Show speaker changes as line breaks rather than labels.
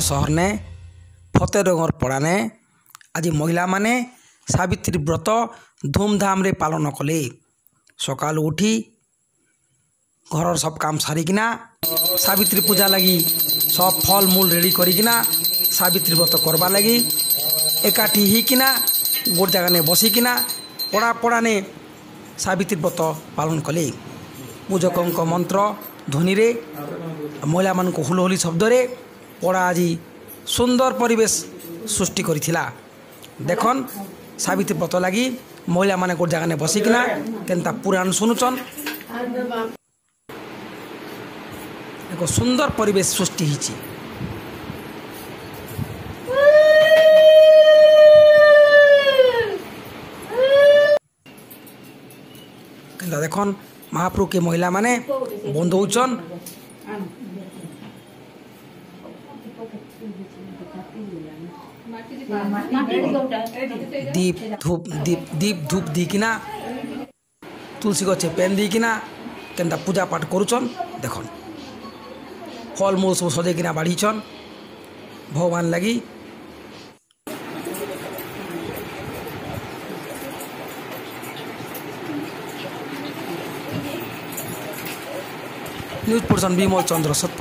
सहर ने फतेहगढ़ पड़ा ने आज महिला माने सावित्री व्रत धूमधाम रे पालन कले। सकाल उठी घर सब काम सारिकिना सावित्री पूजा लगी सब फल मूल रेडी करिकिना सावित्री व्रत करवा लगी एकाठी हिकिना गोट जगह ने बसिकिना पड़ा पड़ा ने सावित्री व्रत पालन कले। पूजकों मंत्र ध्वनि रे महिला मान को हुलहुली शब्द रे पड़ा आज सुंदर परिवेश सृष्टि करिथिला। देखन सावित्री व्रत लगी महिला माने गोट जगह ने बसिकिना केनता पुराण सुनुचन एक सुंदर परिवेश सृष्टि हिची। केनता देखन महाप्रभु के महिला माने बंधौचन दीप धूप दीकिना तुलसी गछे पेन दीकिना केनता पूजा पाठ करुचन। देखन फल मूल सब सजेकिना बाढ़ीचन भगवान लगी। न्यूज पर्सन विमल चंद्र सत्य।